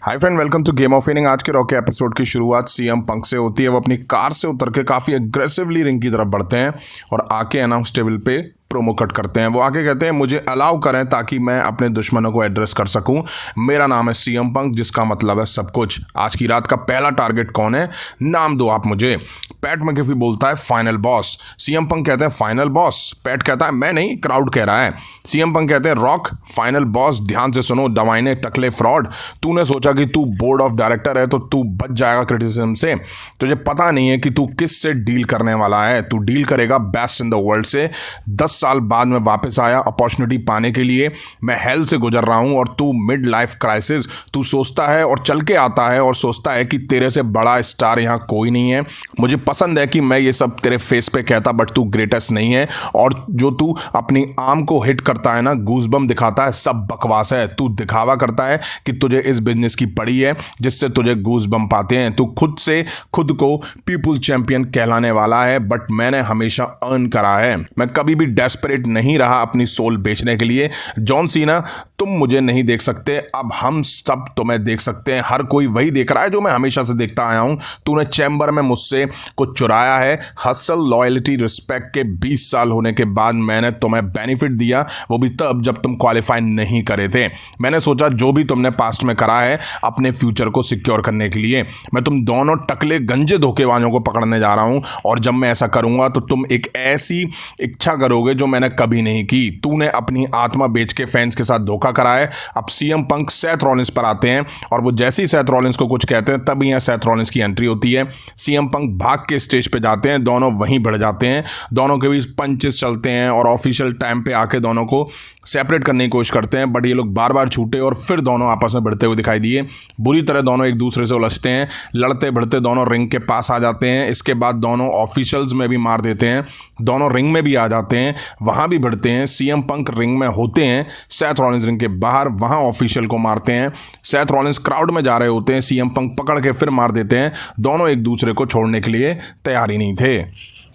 Hi friend, welcome to game of winning. आज के raw के एपिसोड की शुरुआत सीएम पंक से होती है। वो अपनी कार से उतर के काफ़ी एग्रेसिवली रिंग की तरफ बढ़ते हैं और आके अनाउंस टेबल पे प्रोमो कट करते हैं। वो आके कहते हैं मुझे अलाउ करें ताकि मैं अपने दुश्मनों को एड्रेस कर सकूं। मेरा नाम है सीएम पंक, जिसका मतलब है सब कुछ। आज की रात का पहला टारगेट कौन है, नाम दो आप मुझे। पैट मैकेफी बोलता है फाइनल बॉस। सीएम पंक कहते हैं फाइनल बॉस। पैट कहता है मैं नहीं, क्राउड कह रहा है। सीएम पंक कहते हैं रॉक फाइनल बॉस। ध्यान से सुनो दवाइने टकले फ्रॉड, तूने सोचा कि तू बोर्ड ऑफ डायरेक्टर है तो तू बच जाएगा क्रिटिसिज्म से। तुझे पता नहीं है कि तू किस से डील करने वाला है। तू डील करेगा बेस्ट इन द वर्ल्ड से। 10 साल बाद में वापस आया अपॉर्चुनिटी पाने के लिए। मैं हेल से गुजर रहा हूं और तू मिड लाइफ क्राइसिस। तू सोचता है और चल के आता है और सोचता है कि तेरे से बड़ा स्टार यहां कोई नहीं है। मुझे पसंद है कि मैं ये सब तेरे फेस पे कहता, बट तू ग्रेटेस्ट नहीं है। और जो तू अपनी आर्म को हिट करता है ना, गूजबम दिखाता है, सब बकवास है। तू दिखावा करता है कि तुझे इस बिजनेस की पड़ी है जिससे तुझे गूजबम पाते हैं। तू खुद से खुद को पीपुल चैंपियन कहलाने वाला है, बट मैंने हमेशा अर्न करा है। मैं कभी भी डेस्परेट नहीं रहा अपनी सोल बेचने के लिए। जॉन सीना, तुम मुझे नहीं देख सकते, अब हम सब तुम्हें देख सकते हैं। हर कोई वही देख रहा है जो मैं हमेशा से देखता आया हूं। तूने चैम्बर में मुझसे कुछ चुराया है। हसल, लॉयल्टी, रिस्पेक्ट के 20 साल होने के बाद मैंने तुम्हें बेनिफिट दिया, वो भी तब जब तुम क्वालिफाई नहीं करे थे। मैंने सोचा जो भी तुमने पास्ट में करा है अपने फ्यूचर को सिक्योर करने के लिए, मैं तुम दोनों टकले गंजे धोखेबाजों को पकड़ने जा रहा हूं। और जब मैं ऐसा करूंगा तो तुम एक ऐसी इच्छा करोगे जो मैंने कभी नहीं की। तूने अपनी आत्मा बेच के फैंस के साथ धोखा करा है। अब सीएम पंक सेथ रॉलिंस पर आते हैं और वो जैसे ही सेथ रॉलिंस को कुछ कहते हैं तभी यहाँ सेथ रॉलिंस की एंट्री होती है। सीएम पंक भाग के स्टेज पे जाते हैं, दोनों वहीं बढ़ जाते हैं। दोनों के बीच पंचेस चलते हैं और ऑफिशियल टाइम पे आके दोनों को सेपरेट करने की कोशिश करते हैं, बट ये लोग बार बार छूटे और फिर दोनों आपस में भिड़ते हुए दिखाई दिए। बुरी तरह दोनों एक दूसरे से उलझते हैं। लड़ते भिड़ते दोनों रिंग के पास आ जाते हैं। इसके बाद दोनों ऑफिशियल्स में भी मार देते हैं। दोनों रिंग में भी आ जाते हैं, वहां भी भिड़ते हैं। सीएम पंक रिंग में होते हैं, सेथ रॉलिंस रिंग के बाहर, वहां ऑफिशियल को मारते हैं। सेथ रॉलिंस क्राउड में जा रहे होते हैं, सीएम पंक पकड़ के फिर मार देते हैं। दोनों एक दूसरे को छोड़ने के लिए तैयार ही नहीं थे।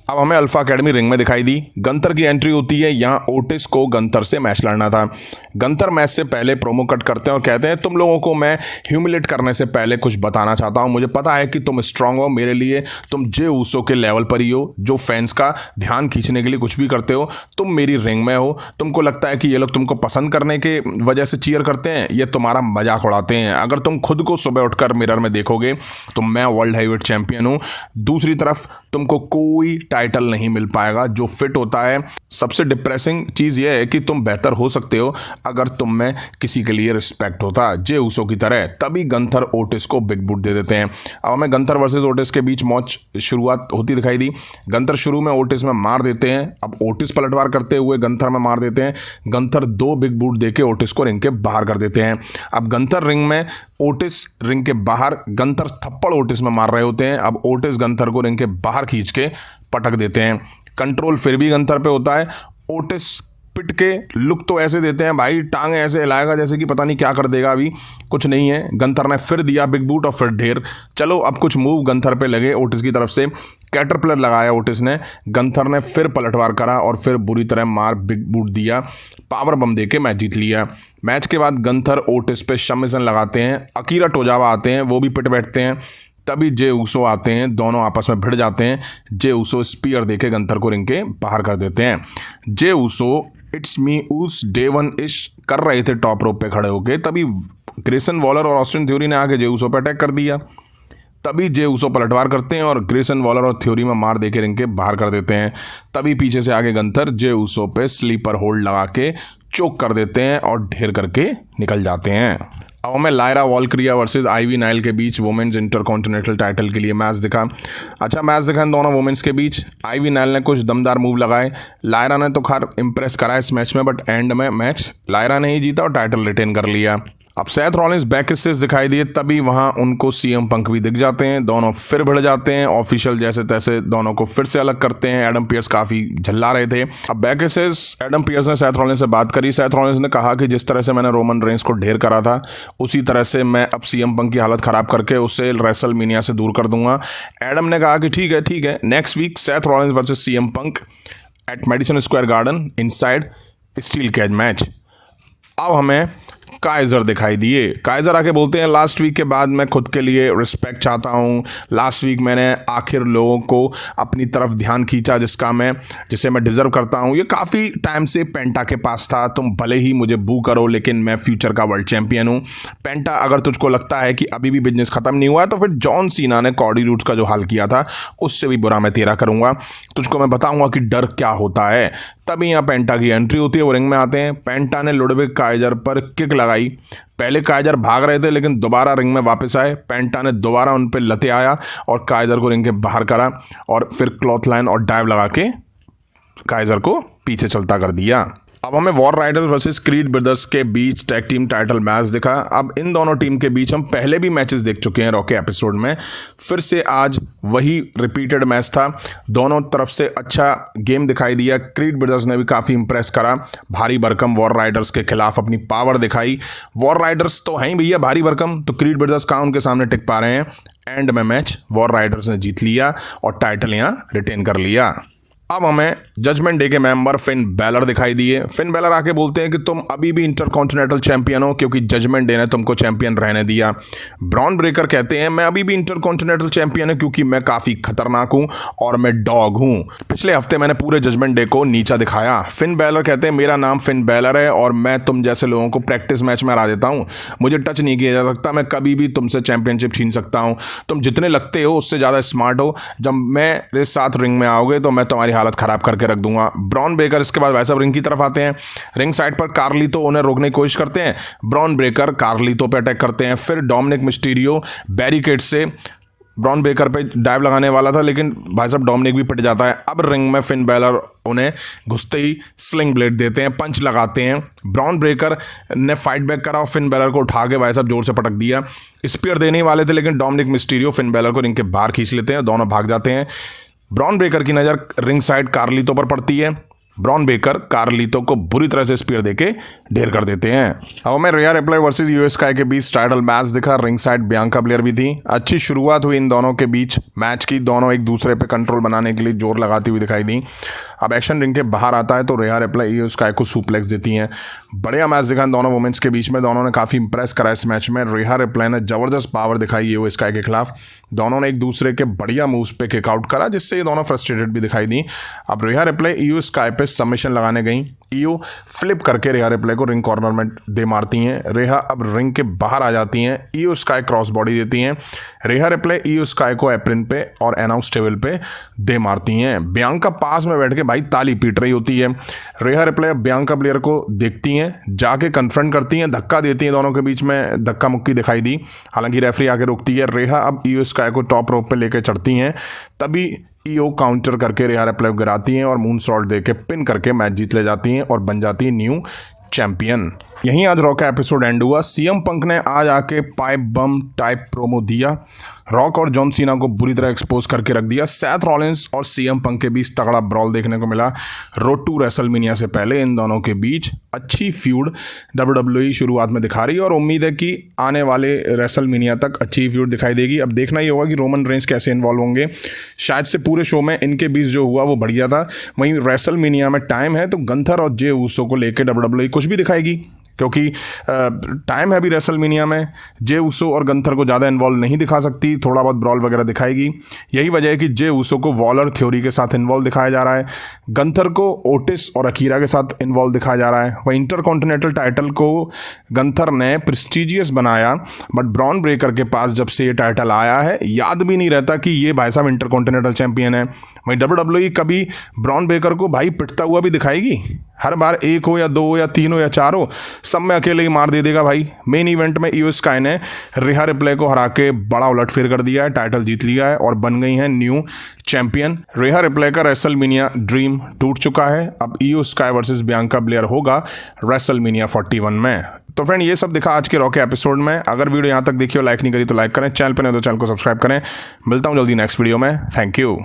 अब हमें अल्फा एकेडमी रिंग में दिखाई दी। गंतर की एंट्री होती है। यहाँ ओटिस को गंतर से मैच लड़ना था। गंतर मैच से पहले प्रोमो कट करते हैं और कहते हैं तुम लोगों को मैं ह्यूमिलेट करने से पहले कुछ बताना चाहता हूँ। मुझे पता है कि तुम स्ट्रांग हो, मेरे लिए तुम जे ऊसो के लेवल पर ही हो, जो फैंस का ध्यान खींचने के लिए कुछ भी करते हो। तुम मेरी रिंग में हो। तुमको लगता है कि ये लोग तुमको पसंद करने के वजह से चीयर करते हैं, ये तुम्हारा मजाक उड़ाते हैं। अगर तुम खुद को सुबह उठकर मिरर में देखोगे तो मैं वर्ल्ड हैवीवेट चैंपियन हूँ। दूसरी तरफ तुमको कोई टाइटल नहीं मिल पाएगा जो फिट होता है। सबसे डिप्रेसिंग चीज यह है कि तुम बेहतर हो सकते हो अगर तुम में किसी के लिए रिस्पेक्ट होता, जे ऊसो की तरह। तभी गंथर ओटिस को बिग बूट दे देते हैं। अब हमें गंथर वर्सेस ओटिस के बीच मैच शुरुआत होती दिखाई दी। गंथर शुरू में ओटिस में मार देते हैं। अब ओटिस पलटवार करते हुए गंथर में मार देते हैं। गंथर 2 बिग बूट देके ओटिस को रिंग के बाहर कर देते हैं। अब गंथर रिंग में, ओटिस रिंग के बाहर। गंथर थप्पड़ ओटिस में मार रहे होते हैं। अब ओटिस गंथर को रिंग के बाहर खींच के पटक देते हैं। कंट्रोल फिर भी गंथर पे होता है। ओटिस पिट के लुक तो ऐसे देते हैं, भाई टांग ऐसे हिलाएगा जैसे कि पता नहीं क्या कर देगा, अभी कुछ नहीं है। गंथर ने फिर दिया बिग बूट और फिर ढेर। चलो अब कुछ मूव गंथर पे लगे ओटिस की तरफ से। कैटरपिलर लगाया ओटिस ने। गंथर ने फिर पलटवार करा और फिर बुरी तरह मार बिग बूट दिया। पावर बम देके मैच जीत लिया। मैच के बाद गंथर ओटिस पे शमिसन लगाते हैं। अकीरा टोजावा आते हैं, वो भी पिट बैठते हैं। तभी जे ऊसो आते हैं, दोनों आपस में भिड़ जाते हैं। जे ऊसो स्पीयर देके गंथर को रिंग के बाहर कर देते हैं। जे ऊसो इट्स मी ऊस डे वन इश कर रहे थे टॉप रोप पे खड़े होके, तभी ग्रेसन वॉलर और ऑस्टिन थ्योरी ने आके जे ऊसो पे अटैक कर दिया। तभी जे ऊसो पलटवार करते हैं और ग्रेसन वॉलर और थ्योरी में मार देके रिंग के बाहर कर देते हैं। तभी पीछे से आगे गंथर जे ऊसो पे स्लीपर होल्ड लगा के चोक कर देते हैं और ढेर करके निकल जाते हैं। अब हमें लायरा वॉल्क्रिया वर्सेस आईवी नाइल के बीच वुमेन्स इंटरकॉन्टिनेंटल टाइटल के लिए मैच दिखा। अच्छा मैच दिखा इन दोनों वुमेन्स के बीच। आईवी नाइल ने कुछ दमदार मूव लगाए। लायरा ने तो खैर इंप्रेस करा इस मैच में, बट एंड में मैच लायरा ने ही जीता और टाइटल रिटेन कर लिया। अब सेथ रॉलिंस बैक स्टेज दिखाई दिए, तभी वहां उनको सीएम पंक भी दिख जाते हैं। दोनों फिर भिड़ जाते हैं। ऑफिशियल जैसे तैसे दोनों को फिर से अलग करते हैं। एडम पियर्स काफी झल्ला रहे थे। अब बैक स्टेज एडम पियर्स ने सेथ रॉलिंस से बात करी। सेथ रॉलिंस ने कहा कि जिस तरह से मैंने रोमन रेंस को ढेर करा था, उसी तरह से मैं अब सीएम पंक की हालत खराब करके उसे रेसलमेनिया से दूर कर दूंगा। एडम ने कहा कि ठीक है, next week Seth Rollins versus CM Punk at Madison Square Garden inside steel cage match. अब हमें काइजर दिखाई दिए। काइजर आके बोलते हैं लास्ट वीक के बाद मैं खुद के लिए रिस्पेक्ट चाहता हूँ। लास्ट वीक मैंने आखिर लोगों को अपनी तरफ ध्यान खींचा जिसे मैं डिजर्व करता हूँ। ये काफ़ी टाइम से पेंटा के पास था। तुम भले ही मुझे बू करो लेकिन मैं फ्यूचर का वर्ल्ड चैंपियन हूँ। पेंटा, अगर तुझको लगता है कि अभी भी बिजनेस खत्म नहीं हुआ है तो फिर जॉन सीना ने कॉडी रूड्स का जो हाल किया था उससे भी बुरा मैं तेरा करूँगा। तुझको मैं बताऊँगा कि डर क्या होता है। तभी यहाँ पेंटा की एंट्री होती है, वो रिंग में आते हैं। पेंटा ने लुडविग काइजर पर किक लगाई। पहले काइजर भाग रहे थे लेकिन दोबारा रिंग में वापस आए। पेंटा ने दोबारा उन पर लते आया और काइजर को रिंग के बाहर करा और फिर क्लॉथ लाइन और डाइव लगा के काइजर को पीछे चलता कर दिया। अब हमें war Riders versus creed brothers के बीच टैग टीम टाइटल मैच दिखा। अब इन दोनों टीम के बीच हम पहले भी मैचेस देख चुके हैं रॉ के एपिसोड में। फिर से आज वही रिपीटेड मैच था। दोनों तरफ से अच्छा गेम दिखाई दिया। क्रीड ब्रदर्स ने भी काफ़ी इंप्रेस करा। भारी भरकम वॉर राइडर्स के खिलाफ अपनी पावर दिखाई। वॉर राइडर्स तो हैं ही भैया भारी भरकम, तो क्रीड ब्रदर्स कहाँ उनके सामने टिक पा रहे हैं। एंड में मैच वॉर राइडर्स ने जीत लिया और टाइटल यहाँ रिटेन कर लिया। अब हमें जजमेंट डे के मेंबर फिन बैलर दिखाई दिए। फिन बैलर आके बोलते हैं कि तुम अभी भी इंटरकॉन्टिनेंटल चैंपियन हो क्योंकि जजमेंट डे ने तुमको चैंपियन रहने दिया। ब्रॉन ब्रेकर कहते हैं मैं अभी भी इंटरकॉन्टिनेंटल चैंपियन हूं क्योंकि मैं काफ़ी खतरनाक हूं और मैं डॉग हूं। पिछले हफ्ते मैंने पूरे जजमेंट डे को नीचा दिखाया। फिन बैलर कहते हैं मेरा नाम फिन बैलर है और मैं तुम जैसे लोगों को प्रैक्टिस मैच में हरा देता हूँ। मुझे टच नहीं किया जा सकता। मैं कभी भी तुमसे चैंपियनशिप छीन सकता हूँ। तुम जितने लगते हो उससे ज़्यादा स्मार्ट हो। जब मेरे साथ रिंग में आओगे तो मैं तुम्हारी हालत ख़राब करके रख दूंगा। ब्रॉन ब्रेकर इसके बाद वैसे रिंग की तरफ आते हैं। रिंग साइड पर कार्लितो उन्हें रोकने की कोशिश करते हैं। ब्रॉन ब्रेकर कार्लितो पे अटैक करते हैं। फिर डोमिनिक मिस्टीरियो बैरिकेड से ब्रॉन ब्रेकर पे डाइव लगाने वाला था लेकिन भाई साहब डोमिनिक भी पिट जाता है। अब रिंग में फिन बैलर उन्हें घुसते ही स्लिंग ब्लेड देते हैं, पंच लगाते हैं। ब्रॉन ब्रेकर ने फाइट बैक करा और फिन बैलर को उठा के भाई साहब जोर से पटक दिया। स्पीयर देने वाले थे लेकिन डोमिनिक मिस्टीरियो फिन बैलर को रिंग के बाहर खींच लेते हैं। दोनों भाग जाते हैं। ब्रॉन ब्रेकर की नज़र रिंग साइड कार्लितो पर पड़ती है। ब्रॉन ब्रेकर कार्लितो को बुरी तरह से स्पीयर देके ढेर कर देते हैं। अब हमें रिया रिप्लाई वर्सेस यूएस स्काई के बीच टाइटल मैच दिखा। रिंग साइड बियांका ब्लेयर भी थी। अच्छी शुरुआत हुई इन दोनों के बीच मैच की। दोनों एक दूसरे पे कंट्रोल बनाने के लिए जोर लगाती हुई दिखाई दी। अब एक्शन रिंग के बाहर आता है तो रिया रिप्लाई यूएस स्काई को सुप्लेक्स देती हैं। बढ़िया मैच दिखा दोनों वुमेन्स के बीच में। दोनों ने काफ़ी इंप्रेस करा इस मैच में। रिया रिप्लाई ने ज़बरदस्त पावर दिखाई यूएस स्काई के खिलाफ। दोनों ने एक दूसरे के बढ़िया मूव्स पे किकआउट करा जिससे ये दोनों फ्रस्ट्रेटेड भी दिखाई दी। अब रिया रिप्लाई यूएस स्काई पे सबमिशन लगाने गई। ईओ फ्लिप करके रिया रिप्लाई को रिंग कॉर्नर में दे मारती हैं। रिहा अब रिंग के बाहर आ जाती हैं। ईओ स्काई क्रॉस बॉडी देती हैं। रिया रिप्लाई ईओ स्काई को एप्रिन पे और अनाउंस टेबल पे दे मारती हैं। बियांका पास में बैठ के भाई ताली पीट रही होती है। रिया रिप्लाई बियांका ब्लेयर को देखती हैं, जाके कन्फ्रंट करती हैं, धक्का देती हैं। दोनों के बीच में धक्का मुक्की दिखाई दी। हालांकि रेफरी आके रोकती है। रिहा अब ईओ स्काई को टॉप रोप पे लेके चढ़ती हैं। तभी ईओ काउंटर करके रिया रिप्लाई को गिराती हैं और मून सॉल्ट दे के पिन करके मैच जीत ले जाती हैं और बन जाती है न्यू चैंपियन। यहीं आज रॉक का एपिसोड एंड हुआ। सीएम पंक ने आज आके पाइप बम टाइप प्रोमो दिया। रॉक और जॉन सीना को बुरी तरह एक्सपोज करके रख दिया। सैथ रॉलिंस और सीएम पंक के बीच तगड़ा ब्रॉल देखने को मिला। रोड टू रेसलमेनिया से पहले इन दोनों के बीच अच्छी फ्यूड WWE शुरुआत में दिखा रही है और उम्मीद है कि आने वाले रेसलमेनिया तक अच्छी फ्यूड दिखाई देगी। अब देखना ही होगा कि रोमन रेंज कैसे इन्वॉल्व होंगे। शायद से पूरे शो में इनके बीच जो हुआ वो बढ़िया था। वहीं रेसलमेनिया में टाइम है तो गंथर और जे ऊसो को लेकर WWE कुछ भी दिखाएगी क्योंकि टाइम है अभी रेसलमेनिया में। जे ऊसो और गंथर को ज़्यादा इन्वॉल्व नहीं दिखा सकती। थोड़ा बहुत ब्रॉल वगैरह दिखाएगी। यही वजह है कि जे ऊसो को वॉलर थ्योरी के साथ इन्वॉल्व दिखाया जा रहा है। गंथर को ओटिस और अकीरा के साथ इन्वॉल्व दिखाया जा रहा है। वह इंटरकॉन्टिनेंटल टाइटल को गंथर ने प्रेस्टिजियस बनाया बट ब्रॉन ब्रेकर के पास जब से ये टाइटल आया है याद भी नहीं रहता कि ये भाई साहब इंटरकॉन्टिनेंटल चैंपियन है। वहीं WWE कभी ब्रॉन ब्रेकर को भाई पिटता हुआ भी दिखाएगी। हर बार एक हो या दो हो या तीन हो या चार हो, सब में अकेले ही मार दे देगा भाई। मेन इवेंट में ईओ स्काई ने रिहा रिप्लाई को हरा के बड़ा उलटफेर कर दिया है, टाइटल जीत लिया है और बन गई है न्यू चैंपियन। रिहा रिप्लाई का रेसलमेनिया ड्रीम टूट चुका है। अब Iyo Sky versus Bianca Belair होगा रेसलमेनिया 41 में। तो फ्रेंड ये सब दिखा आज के रॉक के एपिसोड में। अगर वीडियो यहाँ तक देखी हो, लाइक नहीं करी तो लाइक करें, चैनल पर नहीं तो चैनल को सब्सक्राइब करें। मिलता हूँ जल्दी नेक्स्ट वीडियो में। Thank you.